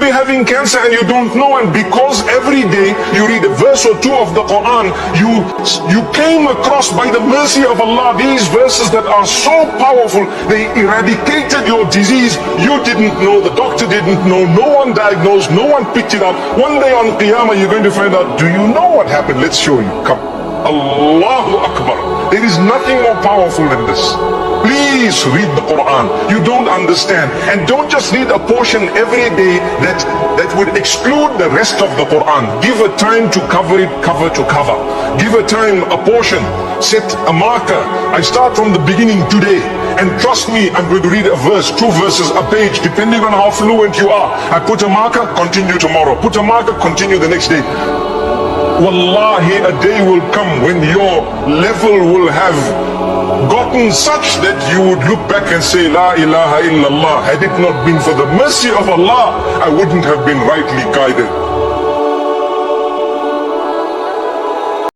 could be having cancer and you don't know, and because every day you read a verse or two of the Quran, you came across, by the mercy of Allah, these verses that are so powerful. They eradicated your disease. You didn't know, the doctor didn't know, no one diagnosed, no one picked it up. One day on Qiyamah you're going to find out, do you know what happened? Let's show you. Come. Allahu Akbar. There is nothing more powerful than this. Please read the Quran. You don't understand. And don't just read a portion every day that would exclude the rest of the Quran. Give a time to cover it, cover to cover. Give a time, a portion. Set a marker. I start from the beginning today. And trust me, I'm going to read a verse, 2 verses, a page, depending on how fluent you are. I put a marker, continue tomorrow. Put a marker, continue the next day. Wallahi, a day will come when your level will have gotten such that you would look back and say, La ilaha illallah. Had it not been for the mercy of Allah, I wouldn't have been rightly guided.